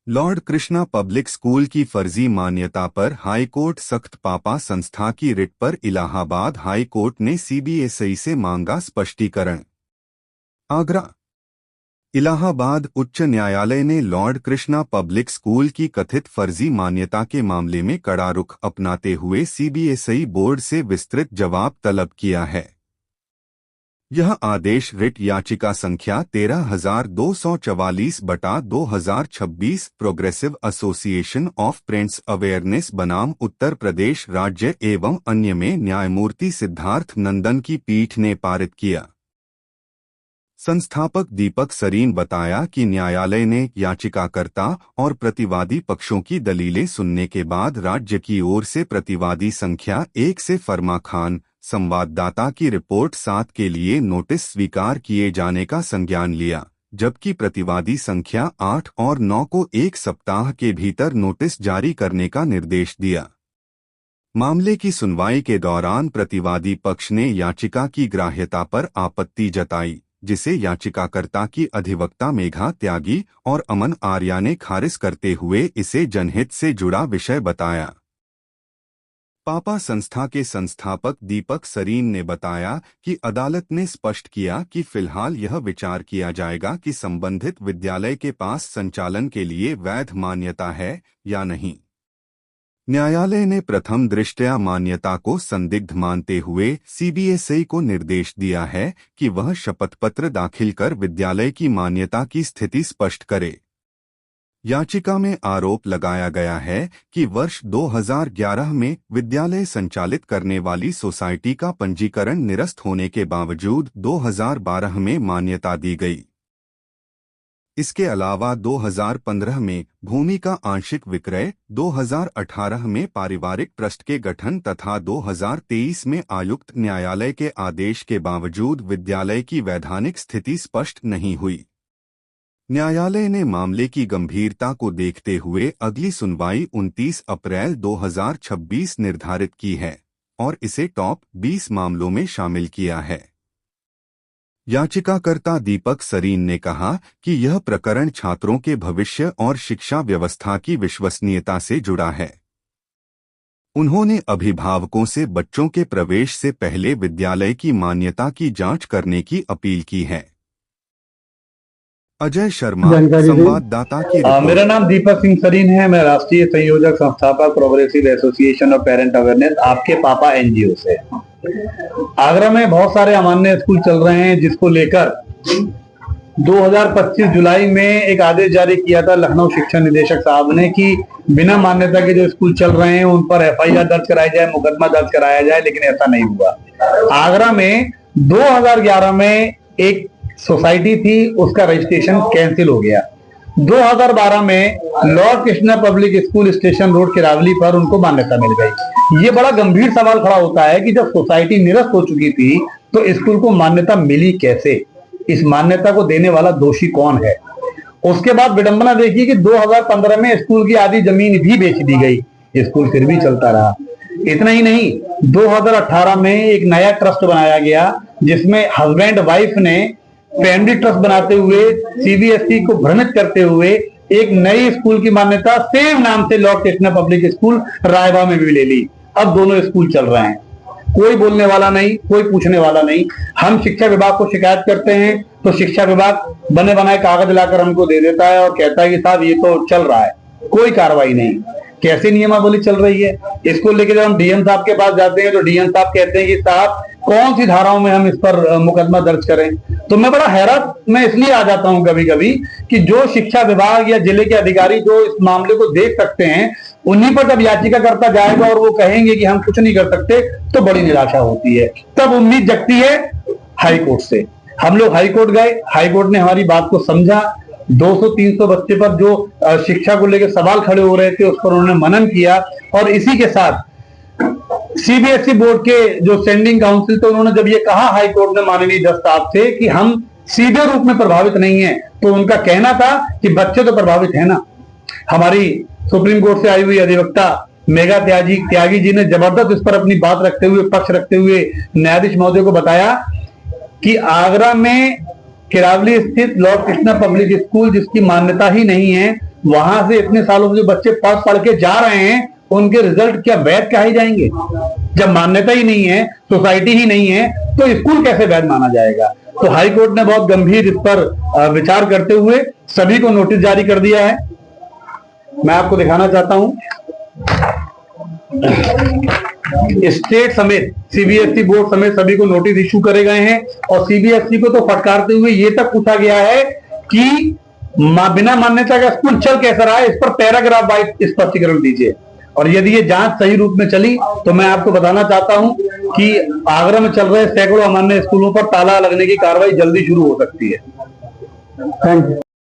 Lord Krishna public school की फर्जी मान्यता पर हाईकोर्ट सख्त। पापा संस्था की रिट पर इलाहाबाद हाई कोर्ट ने सीबीएसई से मांगा स्पष्टीकरण। आगरा। इलाहाबाद उच्च न्यायालय ने लॉर्ड कृष्णा पब्लिक स्कूल की कथित फर्जी मान्यता के मामले में कड़ा रुख अपनाते हुए सीबीएसई बोर्ड से विस्तृत जवाब तलब किया है। यह आदेश रिट याचिका संख्या 13,244/2026 progressive association of prints awareness बनाम उत्तर प्रदेश राज्य एवं अन्य में न्यायमूर्ति सिद्धार्थ नंदन की पीठ ने पारित किया। संस्थापक दीपक सरीन बताया कि न्यायालय ने याचिकाकर्ता और प्रतिवादी पक्षों की दलीलें सुनने के बाद राज्य की ओर से प्रतिवादी संख्या 1 से फरमा खान संवाददाता की रिपोर्ट 7 के लिए नोटिस स्वीकार किए जाने का संज्ञान लिया, जबकि प्रतिवादी संख्या 8 और 9 को 1 सप्ताह के भीतर नोटिस जारी करने का निर्देश दिया। मामले की सुनवाई के दौरान प्रतिवादी पक्ष ने याचिका की ग्राह्यता पर आपत्ति जताई, जिसे याचिकाकर्ता की अधिवक्ता मेघा त्यागी और अमन आर्या ने खारिज करते हुए इसे जनहित से जुड़ा विषय बताया। पापा संस्था के संस्थापक दीपक सरीन ने बताया कि अदालत ने स्पष्ट किया कि फिलहाल यह विचार किया जाएगा कि संबंधित विद्यालय के पास संचालन के लिए वैध मान्यता है या नहीं। न्यायालय ने प्रथम दृष्टया मान्यता को संदिग्ध मानते हुए सीबीएसई को निर्देश दिया है कि वह शपथपत्र दाखिल कर विद्यालय की मान्यता की स्थिति स्पष्ट करे। याचिका में आरोप लगाया गया है कि वर्ष 2011 में विद्यालय संचालित करने वाली सोसाइटी का पंजीकरण निरस्त होने के बावजूद 2012 में मान्यता दी गई। इसके अलावा 2015 में भूमि का आंशिक विक्रय, 2018 में पारिवारिक ट्रस्ट के गठन तथा 2023 में आयुक्त न्यायालय के आदेश के बावजूद विद्यालय की वैधानिक स्थिति स्पष्ट नहीं हुई। न्यायालय ने मामले की गंभीरता को देखते हुए अगली सुनवाई 29 अप्रैल 2026 निर्धारित की है और इसे टॉप 20 मामलों में शामिल किया है। याचिकाकर्ता दीपक सरीन ने कहा कि यह प्रकरण छात्रों के भविष्य और शिक्षा व्यवस्था की विश्वसनीयता से जुड़ा है। उन्होंने अभिभावकों से बच्चों के प्रवेश से पहले विद्यालय की मान्यता की जांच करने की अपील की है। अजय शर्मा, संवाददाता की रिपोर्ट। मेरा नाम दीपक सिंह सरीन है। मैं राष्ट्रीय संयोजक संस्थापक progressive association of parent awareness आपके पापा एनजीओ से। आगरा में बहुत सारे अमान्य स्कूल चल रहे हैं, जिसको लेकर 2025 जुलाई में एक आदेश जारी किया था लखनऊ शिक्षा निदेशक साहब ने कि बिना मान्यता के जो स्कूल चल रहे हैं उन पर एफआईआर दर्ज कराई जाए, मुकदमा दर्ज कराया जाए, लेकिन ऐसा नहीं हुआ। आगरा में 2011 में एक सोसाइटी थी, उसका रजिस्ट्रेशन कैंसिल हो गया। 2012 में lord Krishna public school station road Kirawali पर उनको मान्यता मिल गई। ये बड़ा गंभीर सवाल खड़ा होता है कि जब सोसाइटी निरस्त हो चुकी थी तो स्कूल को मान्यता मिली कैसे? इस मान्यता को देने वाला दोषी कौन है? उसके बाद विडंबना देखिए कि 2015 में स्कूल की आधी जमीन भी बेच दी गई, स्कूल फिर भी चलता रहा। इतना ही नहीं, 2018 में एक नया ट्रस्ट बनाया गया जिसमें हस्बैंड वाइफ ने फैमिली ट्रस्ट बनाते हुए सीबीएसई को भ्रमित करते हुए एक नई स्कूल की मान्यता सेम नाम से Lord Krishna public school Raiba में भी ले ली। अब दोनों स्कूल चल रहे हैं, कोई बोलने वाला नहीं, कोई पूछने वाला नहीं। हम शिक्षा विभाग को शिकायत करते हैं तो शिक्षा विभाग बने बनाए कागज लाकर हमको दे देता है और कहता है कि साहब ये तो चल रहा है, कोई कार्रवाई नहीं। कैसे नियमावली चल रही है? इसको लेकर जब हम डीएम साहब के पास जाते हैं तो डीएम साहब कहते हैं कि साहब कौन सी धाराओं में हम इस पर मुकदमा दर्ज करें। तो मैं बड़ा हैरान मैं इसलिए आ जाता हूं कभी कभी कि जो शिक्षा विभाग या जिले के अधिकारी जो इस मामले को देख सकते हैं, उन्हीं पर जब याचिका करता जाएगा और वो कहेंगे कि हम कुछ नहीं कर सकते, तो बड़ी निराशा होती है। तब उम्मीद जगती है हाई कोर्ट से। हम लोग हाई कोर्ट गए, हाई कोर्ट ने हमारी बात को समझा। 200-300 बच्चे पर जो शिक्षा को लेकर सवाल खड़े हो रहे थे उस पर उन्होंने मनन किया और इसी के साथ सीबीएसई बोर्ड के जो सेंडिंग काउंसिल थे उन्होंने जब ये कहा हाई कोर्ट ने माननीय जज साहब से कि हम सीधे रूप में प्रभावित नहीं है, तो उनका कहना था कि बच्चे तो प्रभावित है ना। हमारी सुप्रीम कोर्ट से आई हुई अधिवक्ता मेघा त्यागी जी ने जबरदस्त इस पर अपनी बात रखते हुए, पक्ष रखते हुए न्यायाधीश महोदय को बताया कि आगरा में किरावली स्थित लॉर्ड कृष्णा पब्लिक स्कूल जिसकी मान्यता ही नहीं है, वहां से इतने सालों से जो बच्चे पढ़ पढ़ के जा रहे हैं, उनके रिजल्ट क्या वैध कहे जाएंगे? जब मान्यता ही नहीं है, सोसाइटी ही नहीं है, तो स्कूल कैसे वैध माना जाएगा? तो हाई कोर्ट ने बहुत गंभीर इस पर विचार करते हुए सभी को नोटिस जारी कर दिया है। मैं आपको दिखाना चाहता हूं, स्टेट समेत सीबीएसई बोर्ड समेत सभी को नोटिस इशू करे गए हैं, और सीबीएसई को तो फटकारते हुए ये तक पूछा गया है कि बिना मान्यता का स्कूल चल कैसा रहा है, इस पर पैराग्राफ वाइज स्पष्टीकरण दीजिए। और यदि ये जांच सही रूप में चली तो मैं आपको बताना चाहता हूं कि आगरा में चल रहे सैकड़ों अमान्य स्कूलों पर ताला लगने की कार्रवाई जल्दी शुरू हो सकती है। Thank you.